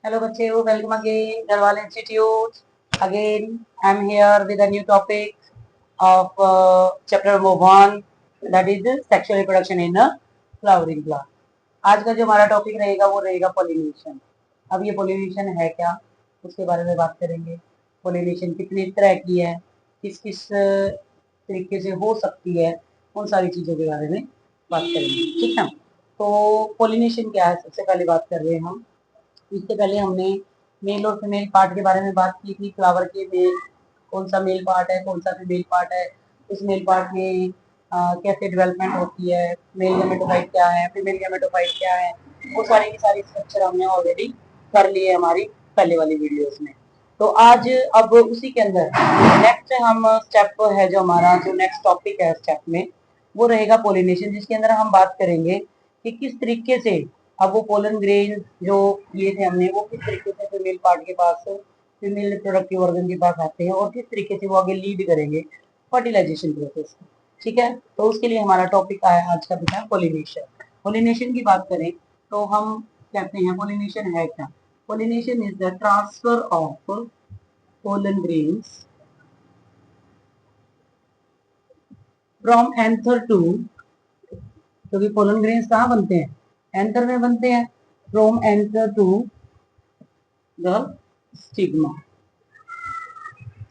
Hello, बच्चे, welcome again, Garhwal Institute. Again, I'm here with a new topic of chapter number 1, that is sexual reproduction in a flowering plant. आज का जो हमारा topic रहेगा वो रहेगा पोलिनेशन। अब ये पोलिनेशन है क्या, उसके बारे में बात करेंगे। पोलिनेशन कितने तरह की है, किस किस तरीके से हो सकती है, उन सारी चीज़ों के बारे में बात करेंगे। ठीक है, तो पोलिनेशन क्या है, सबसे पहले बात कर रहे हैं हम। इससे पहले हमने मेल और फीमेल पार्ट के बारे में बात की थी। फ्लावर के मेल कौन सा मेल पार्ट है, कौन सा फीमेल पार्ट है, इस मेल पार्ट में कैसे डेवलपमेंट होती है, मेल गैमेटोफाइट क्या है, फीमेल गैमेटोफाइट क्या है, वो सारी की सारी स्ट्रक्चर हमने ऑलरेडी कर लिए हमारी पहले वाली वीडियोस में। तो आज अब उसी के अंदर नेक्स्ट हम स्टेप है जो हमारा जो नेक्स्ट टॉपिक है स्टेप में, वो रहेगा पोलिनेशन, जिसके अंदर हम बात करेंगे कि किस तरीके से अब वो पोलन ग्रेन जो ये थे हमने, वो किस तरीके से फीमेल पार्ट के पास, फीमेल रिप्रोडक्टिव ऑर्गन के पास आते हैं और किस तरीके से वो आगे लीड करेंगे फर्टिलाइजेशन प्रोसेस को। ठीक है, तो उसके लिए हमारा टॉपिक आया आज का विषय पोलिनेशन। पोलिनेशन की बात करें तो हम कहते हैं पोलिनेशन है क्या। Pollination is the transfer of pollen grains from anther to, क्योंकि पोलन ग्रेन्स कहाँ बनते हैं, एंथर में बनते हैं। From anther to the stigma.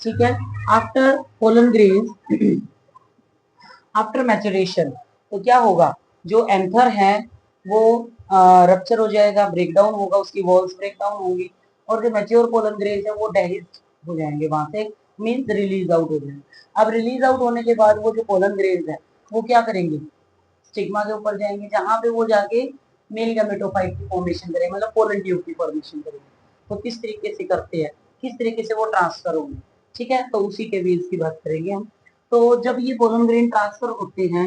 ठीक है, after pollen grains, after maturation, तो क्या होगा, जो एंथर है वो रप्चर हो जाएगा, ब्रेकडाउन होगा, उसकी वॉल्स ब्रेकडाउन होंगी, और जो मैच्योर पोलन ग्रेन्स है वो डेहिस्ड हो जाएंगे, वहां से मींस रिलीज आउट हो जाएंगे। अब रिलीज आउट होने के बाद वो जो पोलन ग्रेन्स है वो क्या करेंगे, स्टिग्मा के ऊपर जाएंगे, जहां पे वो जाके मेल गैमेटोफाइट की फॉर्मेशन करेंगे, मतलब पोलन ट्यूब की फॉर्मेशन करेंगे। तो किस तरीके से करते हैं, किस तरीके से वो ट्रांसफर होंगे, ठीक है, तो उसी के बेस की बात करेंगे हम। तो जब ये पोलन ग्रेन ट्रांसफर होते हैं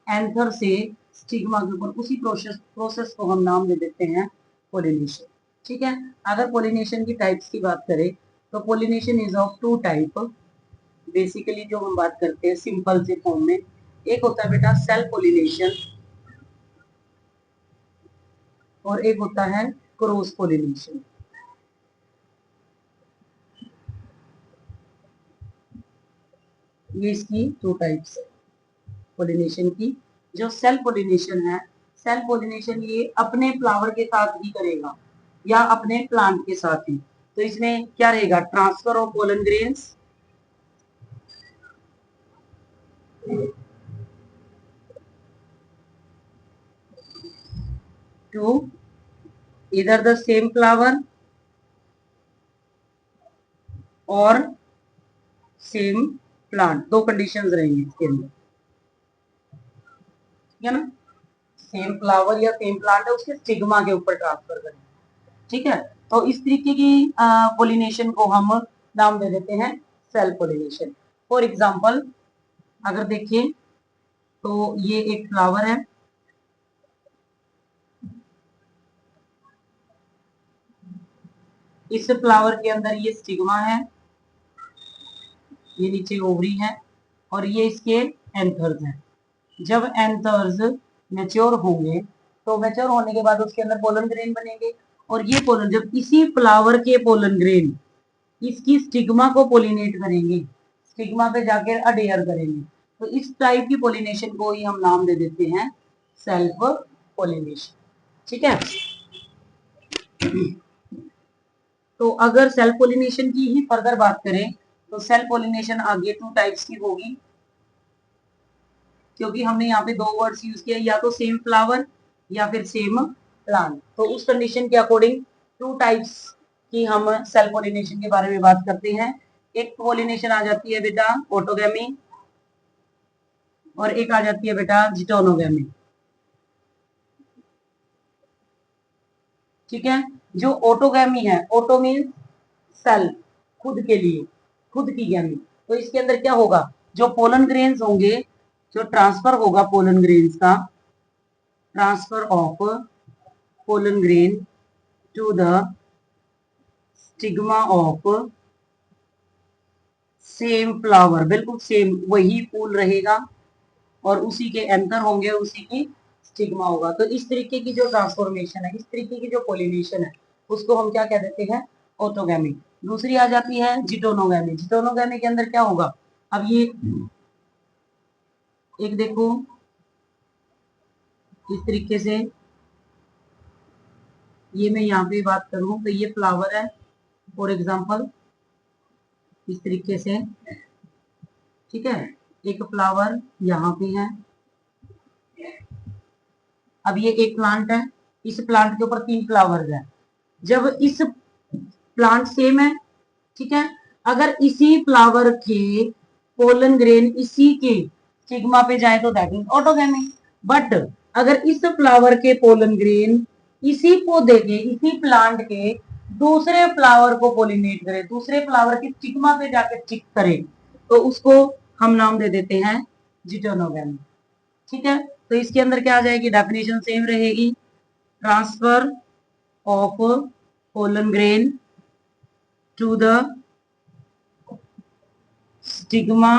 एंथर से स्टिग्मा के ऊपर, उसी प्रोसेस को हम नाम दे देते हैं पोलिनेशन। ठीक है, अगर पोलिनेशन की टाइप्स की बात करें तो pollination is of two type. Basically जो हम बात करते हैं सिंपल से फॉर्म में, एक होता है बेटा सेल्फ पोलिनेशन और एक होता है क्रॉस पोलिनेशन। ये इसकी टू टाइप्स है पोलिनेशन की। जो सेल्फ पोलिनेशन है, सेल्फ पोलिनेशन ये अपने फ्लावर के साथ ही करेगा या अपने प्लांट के साथ ही। तो इसमें क्या रहेगा, transfer of pollen grains to इधर द सेम फ्लावर और सेम प्लांट। दो कंडीशंस रहेंगी इसके अंदर, ठीक है ना, सेम फ्लावर या सेम प्लांट है उसके स्टिग्मा के ऊपर ट्रांसफर करेंगे। ठीक है, तो इस तरीके की पोलिनेशन को हम नाम दे देते हैं सेल्फ पोलिनेशन। फॉर एग्जाम्पल अगर देखिए तो ये एक फ्लावर है, इस फ्लावर के अंदर ये स्टिग्मा है, ये नीचे ओवरी है और ये इसके एंथर्स हैं। जब एंथर्स मैच्योर होंगे तो मैच्योर होने के बाद उसके अंदर पोलन ग्रेन बनेंगे, और ये पोलन जब इसी फ्लावर के पोलन ग्रेन इसकी स्टिग्मा को पोलिनेट करेंगे, स्टिग्मा पे जाकर अडेयर करेंगे, तो इस टाइप की पोलिनेशन को ही हम नाम दे देते हैं सेल्फ पोलिनेशन। ठीक है, तो अगर सेल्फ पोलिनेशन की ही फर्दर बात करें तो सेल्फ पोलिनेशन आगे टू टाइप्स की होगी, क्योंकि हमने यहाँ पे दो वर्ड्स यूज किया, या तो सेम फ्लावर या फिर सेम प्लांट। तो उस कंडीशन के अकॉर्डिंग टू टाइप्स की हम सेल्फ पोलिनेशन के बारे में बात करते हैं। एक पोलिनेशन आ जाती है बेटा ऑटोगैमी और एक आ जाती है बेटा जिटोनोगैमी। ठीक है, जो ऑटोगैमी है, ऑटो मीन्स सेल्फ, खुद के लिए, खुद की गैमी। तो इसके अंदर क्या होगा, जो पोलन ग्रेन्स होंगे, जो ट्रांसफर होगा पोलन ग्रेन्स का, transfer of pollen grain to the stigma of same flower, बिल्कुल सेम वही फूल रहेगा और उसी के एंथर होंगे, उसी की स्टिग्मा होगा। तो इस तरीके की जो ट्रांसफॉर्मेशन है, इस तरीके की जो पोलिनेशन है, उसको हम क्या कह देते हैं, ऑटोगैमी। दूसरी आ जाती है जिटोनोगैमी। जिटोनोगैमी के अंदर क्या होगा, अब ये एक देखो इस तरीके से, ये मैं यहाँ पे बात करूं तो ये फ्लावर है फॉर एग्जाम्पल इस तरीके से, ठीक है, एक फ्लावर यहाँ पे है। अब ये एक प्लांट है, इस प्लांट के ऊपर 3 फ्लावर्स हैं। जब इस प्लांट सेम है, ठीक है, अगर इसी फ्लावर के पोलन ग्रेन इसी के स्टिग्मा पे जाए तो दैट इज ऑटोगैमी। बट अगर इस फ्लावर के पोलन ग्रेन इसी पौधे के, इसी प्लांट के दूसरे फ्लावर को पोलिनेट करे, दूसरे फ्लावर के स्टिग्मा पे जाकर स्टिक करे, तो उसको हम नाम दे देते हैं जिटोनोगैमी। ठीक है, तो इसके अंदर क्या आ जाएगी, डेफिनेशन सेम रहेगी, transfer of pollen grain to the stigma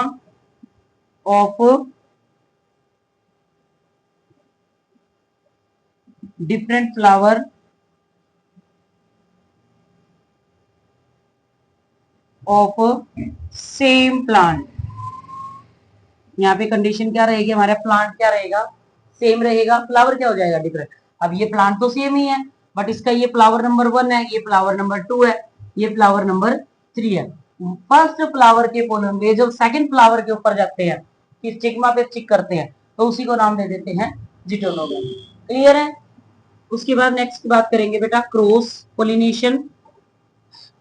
of different flower of same plant. यहाँ पे कंडीशन क्या रहेगी, हमारा प्लांट क्या रहेगा, सेम रहेगा, फ्लावर क्या हो जाएगा, डिफरेंट। अब ये प्लांट तो सेम ही है, बट इसका ये फ्लावर नंबर 1 है, ये फ्लावर नंबर 2 है, ये फ्लावर नंबर 3 है। फर्स्ट फ्लावर के पोलन में जब सेकंड फ्लावर के ऊपर जाते हैं, कि स्टिग्मा पे स्टिक करते हैं, तो उसी को नाम दे देते हैं जिटोनोगैमी। क्लियर है। उसके बाद नेक्स्ट की बात करेंगे बेटा, क्रॉस पोलिनेशन।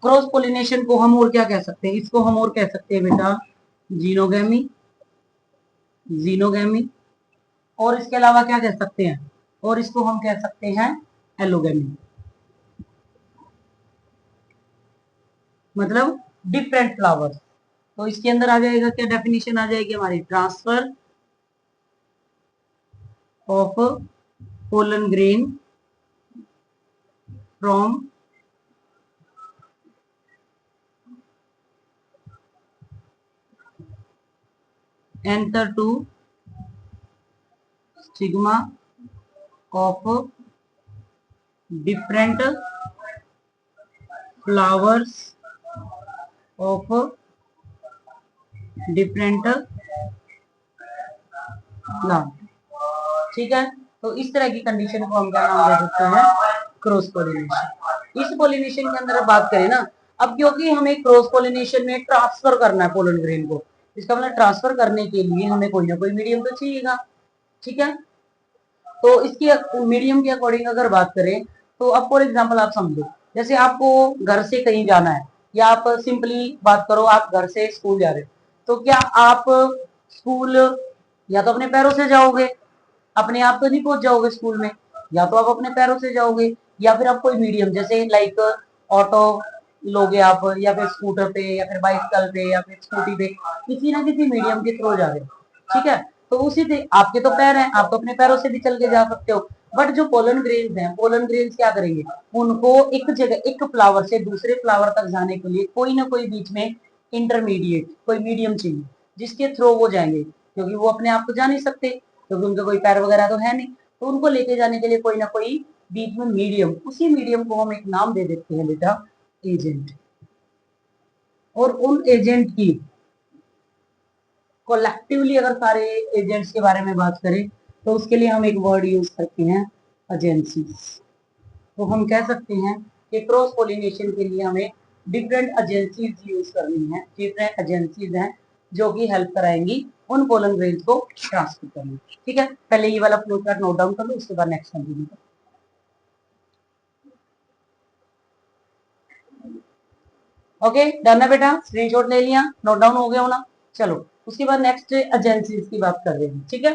क्रॉस पोलिनेशन को हम और क्या कह सकते हैं, इसको हम और कह सकते हैं बेटा जीनोगैमी, जीनोगैमी। और इसके अलावा क्या कह सकते हैं, और इसको हम कह सकते हैं एलोगैमी, मतलब डिफरेंट फ्लावर्स। तो इसके अंदर आ जाएगा क्या, डेफिनेशन आ जाएगी हमारी, transfer of pollen grain from anther to stigma of different flowers of different plant. ठीक है, तो इस तरह की कंडीशन को हम क्या नाम दे सकते हैं, क्रॉस पोलिनेशन। इस पोलिनेशन के अंदर बात करें ना, अब क्योंकि हमें क्रॉस पोलिनेशन में ट्रांसफर करना है पोलन ग्रेन को, इसका मतलब ट्रांसफर करने के लिए हमें कोई ना कोई मीडियम तो चाहिएगा। ठीक है, तो इसकी मीडियम के अकॉर्डिंग अगर बात करें, तो अब फॉर एग्जांपल आप समझो, जैसे आपको घर से कहीं जाना है, या आप सिंपली बात करो आप घर से स्कूल जा रहे हो, तो क्या आप स्कूल या तो अपने पैरों से जाओगे, अपने आप तो नहीं पहुंच जाओगे स्कूल में, या तो आप अपने पैरों से जाओगे, या फिर आप कोई मीडियम जैसे लाइक ऑटो लोगे आप, या फिर स्कूटर पे, या फिर बाइसिकल पे, या फिर स्कूटी पे, किसी ना किसी मीडियम के थ्रू जा रहे हो। ठीक है, तो उसी से आपके तो पैर हैं, आप तो अपने पैरों से भी चल के जा सकते हो। बट जो पोलन ग्रेन्स हैं, पोलन ग्रेन्स क्या करेंगे, उनको एक जगह, एक फ्लावर से दूसरे फ्लावर तक जाने के लिए कोई ना कोई बीच में इंटरमीडिएट, कोई मीडियम चाहिए, जिसके थ्रू वो जाएंगे, क्योंकि वो अपने आप तो जा नहीं सकते, क्योंकि उनका कोई पैर वगैरह तो है नहीं। तो उनको लेके जाने के लिए कोई ना कोई बीच में मीडियम, उसी मीडियम को हम एक नाम दे देते हैं बेटा एजेंट। और उन एजेंट की कोलेक्टिवली अगर सारे एजेंट्स के बारे में बात करें, तो उसके लिए हम एक वर्ड यूज करते हैं एजेंसीज। तो हम कह सकते हैं कि क्रॉस पोलिनेशन के लिए हमें डिफरेंट एजेंसीज यूज करनी है, डिफरेंट एजेंसीज हैं जो कि हेल्प कराएंगी उन पोलन ग्रेन्स को ट्रांसफर करने। ठीक है, पहले ये वाला फ्लो चार्ट नोट डाउन कर लो, उसके बाद नेक्स्ट कंटिन्यू करो। ओके, डन है बेटा, स्क्रीनशॉट ले लिया, नोट डाउन हो गया होना। चलो उसके बाद नेक्स्ट एजेंसीज की बात कर रहे हैं। ठीक है,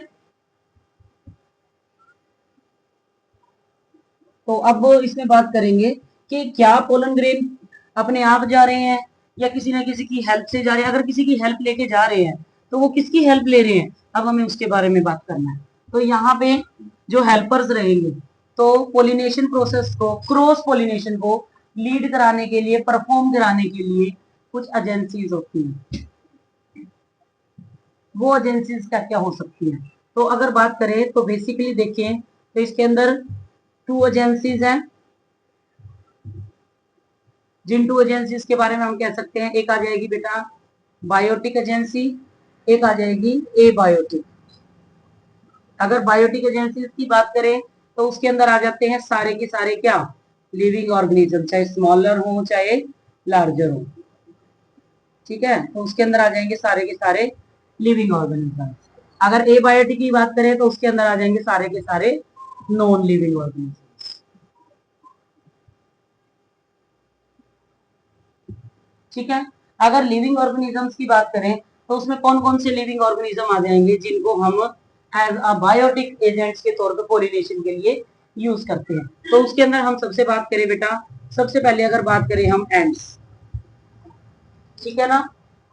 तो अब इसमें बात करेंगे कि क्या पोलन ग्रेन अपने आप जा रहे हैं या किसी ना किसी की हेल्प से जा रहे हैं। अगर किसी की हेल्प लेके जा रहे हैं तो वो किसकी हेल्प ले रहे हैं, अब हमें उसके बारे में बात करना है। तो यहाँ पे जो हेल्पर्स रहेंगे, तो पोलिनेशन प्रोसेस को, क्रॉस पोलिनेशन को लीड कराने के लिए, परफॉर्म कराने के लिए कुछ एजेंसीज होती हैं। वो एजेंसीज क्या क्या हो सकती हैं, तो अगर बात करें तो बेसिकली देखें तो इसके अंदर 2 एजेंसीज हैं, जिन 2 एजेंसीज के बारे में हम कह सकते हैं, एक आ जाएगी बेटा बायोटिक एजेंसी, एक आ जाएगी एबायोटिक। अगर बायोटिक एजेंसीज की बात करें तो उसके अंदर आ जाते हैं सारे के सारे क्या, लिविंग ऑर्गेनिज्म, चाहे स्मॉलर हो चाहे लार्जर हो, ठीक है, तो उसके अंदर आ जाएंगे सारे के सारे लिविंग ऑर्गेनिज्म। अगर एबायोटिक की बात करें तो उसके अंदर आ जाएंगे सारे के सारे नॉन लिविंग ऑर्गेनिज्म, ठीक है। अगर लिविंग ऑर्गेनिजम्स की बात करें तो उसमें कौन कौन से लिविंग ऑर्गेनिज्म आ जाएंगे जिनको हम एज अ बायोटिक एजेंट्स के तौर पर पॉलिनेशन के लिए यूज करते हैं। तो उसके अंदर हम सबसे बात करें बेटा, सबसे पहले अगर बात करें हम एंड्स, ठीक है ना,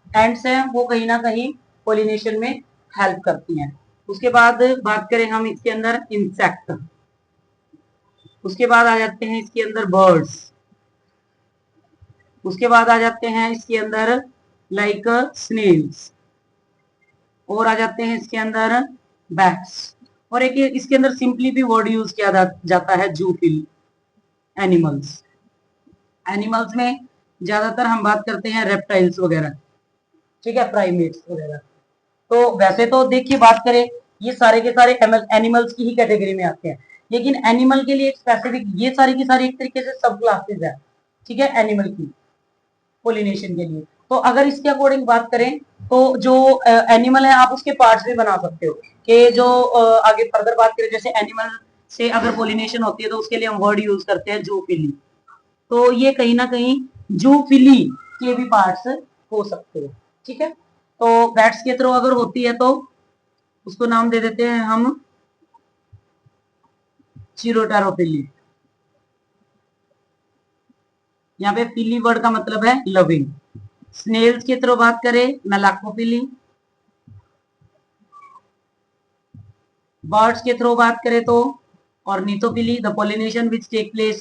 एंड्स हैं वो कहीं ना कहीं पॉलिनेशन में हेल्प करती हैं। उसके बाद बात करें हम इसके अंदर इंसेक्ट, उसके बाद आ जाते हैं इसके अंदर बर्ड्स, उसके बाद आ जाते हैं इसके अंदर लाइक स्नेल्स, और आ जाते हैं इसके अंदर बैट्स, और एक इसके अंदर सिंपली भी वर्ड यूज किया जाता है जूफिल एनिमल्स। एनिमल्स में ज्यादातर हम बात करते हैं रेप्टाइल्स वगैरह, ठीक है, प्राइमेट्स वगैरह। तो वैसे तो देखिए बात करें ये सारे के सारे एनिमल्स की ही कैटेगरी में आते हैं, लेकिन एनिमल के लिए एक स्पेसिफिक, ये सारी की सारी एक तरीके से सब क्लासेस है, ठीक है, एनिमल की पोलिनेशन के लिए। तो अगर इसके अकॉर्डिंग बात करें तो जो एनिमल है आप उसके पार्ट्स भी बना सकते हो, कि जो आगे फर्दर बात करें जैसे एनिमल से अगर पोलिनेशन होती है तो उसके लिए हम वर्ड यूज करते हैं जूफिली, तो ये कहीं ना कहीं जूफिली के भी पार्ट्स हो सकते हैं, ठीक है। तो बैट्स के थ्रू अगर होती है तो उसको नाम दे देते हैं हम चिरोटेरोफिली, यहाँ पे फिली वर्ड का मतलब है लविंग। स्नेल्स की तरफ बात करें मेलाकोफिली, बर्ड्स के थ्रू बात करें तो ornithophily, the pollination which take place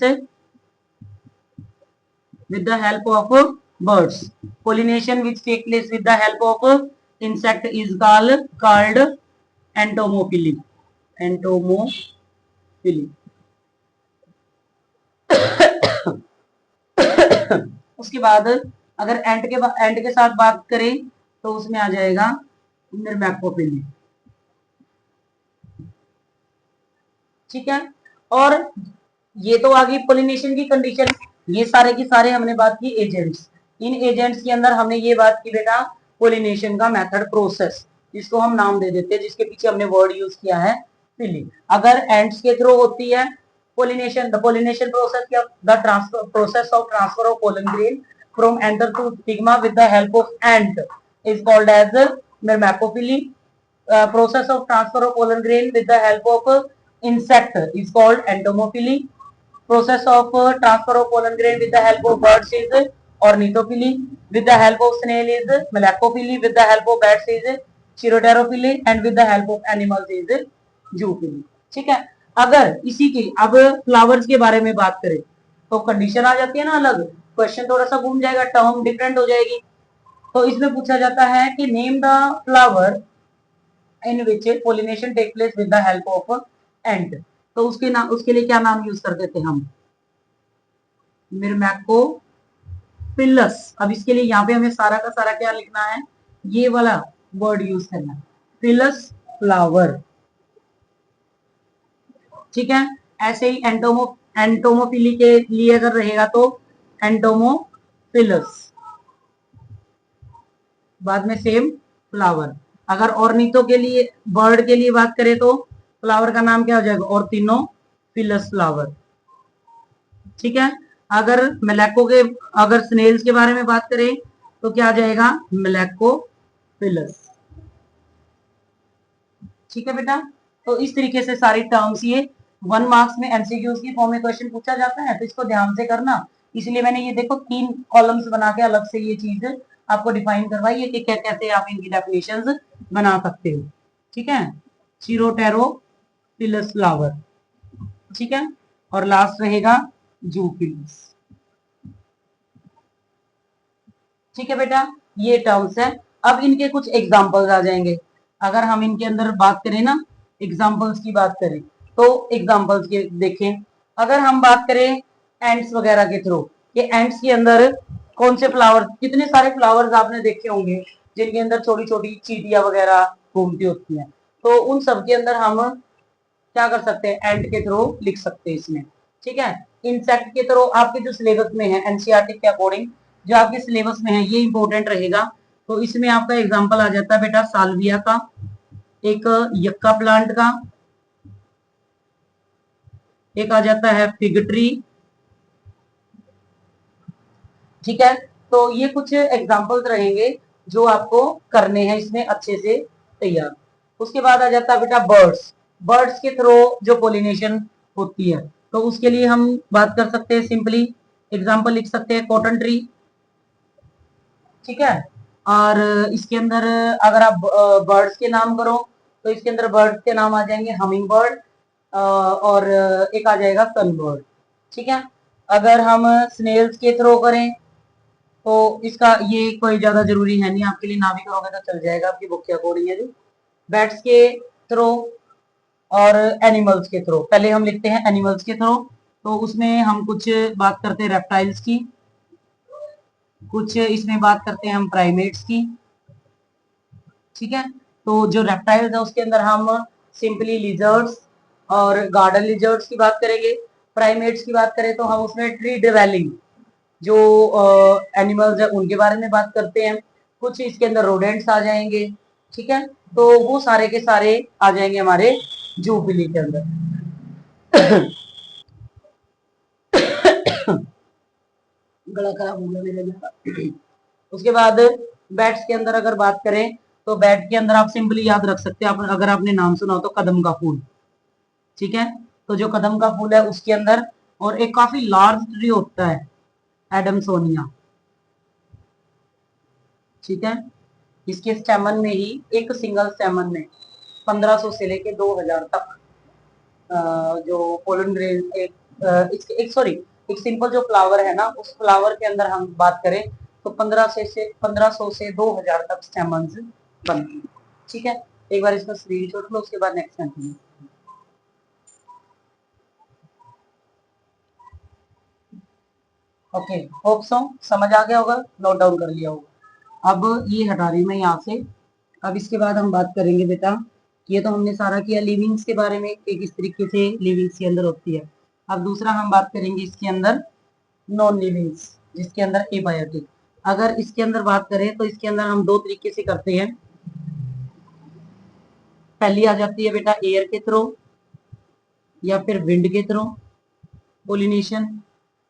with the help of birds, pollination which take place with the help of insect is called entomophily, entomophily। उसके बाद अगर एंट के साथ बात करें तो उसमें आ जाएगा निर्मैक्रोफिली, ठीक है। और ये तो आ गई पोलिनेशन की कंडीशन, ये सारे की सारे हमने बात की एजेंट्स। इन एजेंट्स के अंदर हमने ये बात की बेटा पोलिनेशन का मेथड प्रोसेस, जिसको हम नाम दे देते हैं, जिसके पीछे हमने वर्ड यूज किया है फिलिंग। अगर एंड्स के थ्रू होती है पोलिनेशन, द पोलिनेशन प्रोसेस या the transfer process of transfer of pollen grain from anther to stigma with the help of ant is called as myrmecophily. Process of transfer of pollen grain with the help of insect is called entomophily. Process of transfer of pollen grain with the help of birds is ornithophily. With the help of snail is malacophily. With the help of bats is chiroterophily and with the help of animals is zoophily. ठीक है। अगर इसी की अब flowers के बारे में बात करें तो कंडीशन आ जाती है ना अलग, क्वेश्चन थोड़ा सा घूम जाएगा, टर्म डिफरेंट हो जाएगी। तो इसमें पूछा जाता है कि name the flower in which pollination take place with the help of ant, तो उसके नाम, उसके लिए क्या नाम यूज करते थे हम, मिर्मैकोफिलस। अब इसके लिए यहाँ पे हमें सारा का सारा क्या लिखना है, ये वाला वर्ड यूज करना है, फिलस फ्लावर, ठीक है। ऐसे ही एंटोमोफिली के लिए अगर रहेगा तो एंटोमोफिलस, बाद में सेम फ्लावर। अगर ऑर्निथो के लिए, बर्ड के लिए बात करें तो फ्लावर का नाम क्या हो जाएगा, ऑर्थिनोफिलस फ्लावर, ठीक है। अगर मेलेको के, अगर स्नेल्स के बारे में बात करें तो क्या आ जाएगा, मेलेकोफिलस, ठीक है बेटा। तो इस तरीके से सारी टर्म्स ये 1 मार्क्स में एमसीक्यूज की फॉर्म में क्वेश्चन पूछा जाता है, तो इसको ध्यान से करना। इसलिए मैंने ये देखो 3 कॉलम्स बना के अलग से ये चीज आपको डिफाइन करवाई है कि कैसे आप इनकी डेफिनेशंस बना सकते हो, ठीक है। चिरोटेरोफिलस फ्लावर, ठीक है, और लास्ट रहेगा जूफिलस, ठीक है बेटा। ये टर्म्स है। अब इनके कुछ एग्जांपल्स आ जाएंगे। अगर हम इनके अंदर बात करें ना, एग्जांपल्स की बात करें तो एग्जांपल्स के देखें, अगर हम बात करें एंड्स वगैरह के थ्रू, कि एंड्स के अंदर कौन से फ्लावर, कितने सारे फ्लावर्स आपने देखे होंगे जिनके अंदर छोटी छोटी चींटियां वगैरह घूमती होती हैं। तो उन सब के अंदर हम क्या कर सकते हैं, एंड के थ्रू लिख सकते हैं इसमें। ठीक है, इंसेक्ट के थ्रू आपके जो सिलेबस में है एनसीईआरटी के अकॉर्डिंग जो आपके सिलेबस में है ये इंपॉर्टेंट रहेगा। तो इसमें आपका एग्जांपल आ जाता है बेटा साल्विया का, एक यक्का प्लांट का, एक आ जाता है फिग ट्री। ठीक है, तो ये कुछ एग्जांपल्स रहेंगे जो आपको करने हैं इसमें अच्छे से तैयार। उसके बाद आ जाता है बेटा बर्ड्स। बर्ड्स के थ्रू जो पोलिनेशन होती है तो उसके लिए हम बात कर सकते हैं, सिंपली एग्जांपल लिख सकते हैं कॉटन ट्री। ठीक है, और इसके अंदर अगर आप बर्ड्स के नाम करो तो इसके अंदर बर्ड्स के नाम आ जाएंगे हमिंग बर्ड और एक आ जाएगा सन बर्ड। ठीक है, अगर हम स्नेल्स के थ्रू करें तो इसका ये कोई ज्यादा जरूरी है नहीं आपके लिए, ना भी करोगे तो चल जाएगा, आपकी बुक के अकॉर्डिंग है जी। बैट्स के थ्रू और एनिमल्स के थ्रू, पहले हम लिखते हैं एनिमल्स के थ्रू। तो उसमें हम कुछ बात करते हैं रेप्टाइल्स की, कुछ इसमें बात करते हैं हम प्राइमेट्स की। ठीक है, तो जो रेप्टाइल्स है उसके अंदर हम सिंपली लिजर्ड्स और गार्डन लिजर्ड्स की बात करेंगे। प्राइमेट्स की बात करें तो हम उसमें ट्री डिवेलिंग जो एनिमल्स है उनके बारे में बात करते हैं। कुछ इसके अंदर रोडेंट्स आ जाएंगे। ठीक है, तो वो सारे के सारे आ जाएंगे हमारे जूबिली के अंदर। गला खराब हो गया मेरा। उसके बाद बैट्स के अंदर अगर बात करें तो बैट के अंदर आप सिंपली याद रख सकते हैं, अगर आपने नाम सुना हो तो कदम का फूल। ठीक है, तो जो कदम का फूल है उसके अंदर, और एक काफी लार्ज ट्री होता है एडमसोनिया। ठीक है, इसके स्टेमन में ही एक सिंगल स्टेमन में 1500 से लेके 2000 तक जो पोलन ग्रेन एक सॉरी एक सिंपल जो फ्लावर है ना उस फ्लावर के अंदर हम बात करें तो 1500 से 2000 तक स्टेमन्स बनते हैं। ठीक है, एक बार इसका स्क्रीनशॉट लो, उसके बाद next continue. Okay, hope so समझ आ गया होगा, नोट डाउन कर लिया होगा। अब ये हटा रही मैं यहाँ से। अब इसके बाद हम बात करेंगे बेटा, ये तो हमने सारा किया लिविंग्स के बारे में कि किस तरीके से लिविंग्स के अंदर होती है। अब दूसरा हम बात करेंगे इसके अंदर नॉन लिविंग्स, जिसके अंदर एबायोटिक। अगर इसके अंदर बात करें तो इसके अंदर हम दो तरीके से करते हैं। पहली आ जाती है बेटा एयर के थ्रू या फिर विंड के थ्रू पोलिनेशन।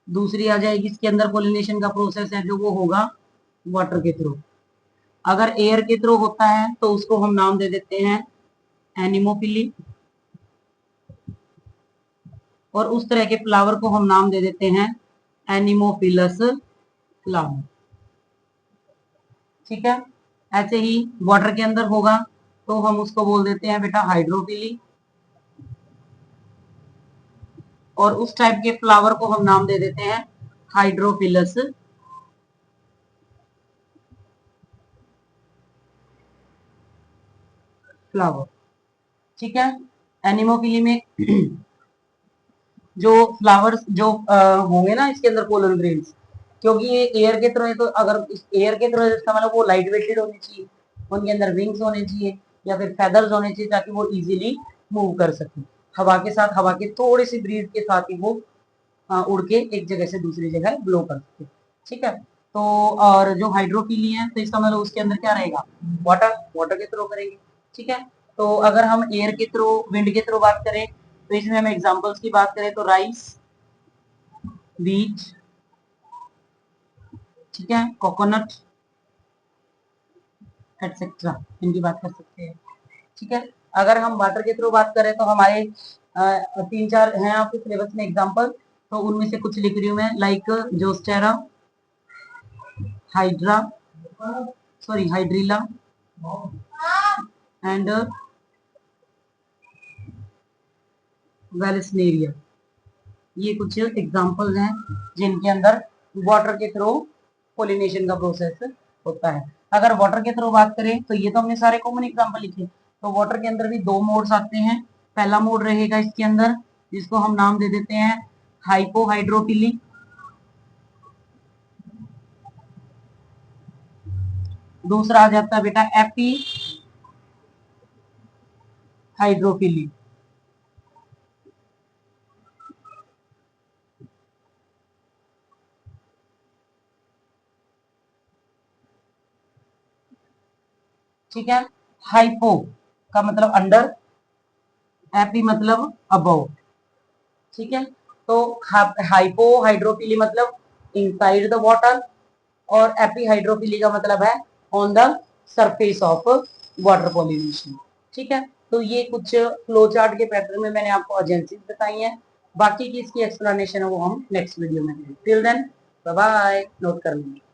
दूसरी आ जाएगी इसके अंदर पोलिनेशन का प्रोसेस है जो वो होगा वाटर के थ्रू। अगर एयर के थ्रू होता है तो उसको हम नाम दे देते हैं एनिमोफिली, और उस तरह के फ्लावर को हम नाम दे देते हैं एनिमोफिलस फ्लावर। ठीक है, ऐसे ही वाटर के अंदर होगा तो हम उसको बोल देते हैं बेटा हाइड्रोफिली, और उस टाइप के फ्लावर को हम नाम दे देते हैं हाइड्रोफिलस फ्लावर। ठीक है, एनिमोफिली में जो फ्लावर्स जो होंगे ना इसके अंदर पोलन ग्रेन्स, क्योंकि ये एयर के थ्रू है तो अगर एयर के थ्रू इसका मतलब वो लाइट वेटेड होने चाहिए, उनके अंदर विंग्स होने चाहिए या फिर फेदर्स होने चाहिए ताकि वो इजीली मूव कर सके हवा के साथ, हवा के थोड़ी सी ब्रीज के साथ ही वो उड़ के एक जगह से दूसरी जगह ब्लो कर सके। ठीक है, तो और जो हाइड्रोफिली है तो इसका मतलब उसके अंदर क्या रहेगा, वाटर, वाटर के थ्रू करेंगे। ठीक है, तो अगर हम एयर के थ्रू विंड के थ्रू बात करें तो इसमें हम एग्जांपल्स की बात करें तो राइस, बीट, ठीक है, कोकोनट एटसेट्रा, इनकी बात कर सकते हैं। ठीक है, अगर हम वाटर के थ्रू बात करें तो हमारे तीन चार हैं आपके सिलेबस में एग्जांपल, तो उनमें से कुछ लिख रही हूँ मैं, like Zostera, hydra sorry hydrilla and Vallisneria. ये कुछ एग्जांपल्स हैं जिनके अंदर वाटर के थ्रू पोलिनेशन का प्रोसेस होता है। अगर वाटर के थ्रू बात करें तो ये तो हमने सारे कॉमन एग्जांपल लिखे, तो वाटर के अंदर भी दो मोड्स आते हैं। पहला मोड रहेगा इसके अंदर जिसको हम नाम दे देते हैं हाइपोहाइड्रोफिली, दूसरा आ जाता है बेटा एपी हाइड्रोफिली। ठीक है, हाइपो का मतलब अंडर, एपी मतलब अबव। ठीक है, तो हाइपो हाइड्रोफिली मतलब इनसाइड द वाटर, और एपी हाइड्रोफिली का मतलब है on the surface of water pollination. ठीक है, तो ये कुछ फ्लो चार्ट के पैटर्न में मैंने आपको एजेंसीज बताई हैं। बाकी की इसकी एक्सप्लेनेशन है वो हम नेक्स्ट वीडियो में देंगे। Till then bye bye, note कर लेंगे।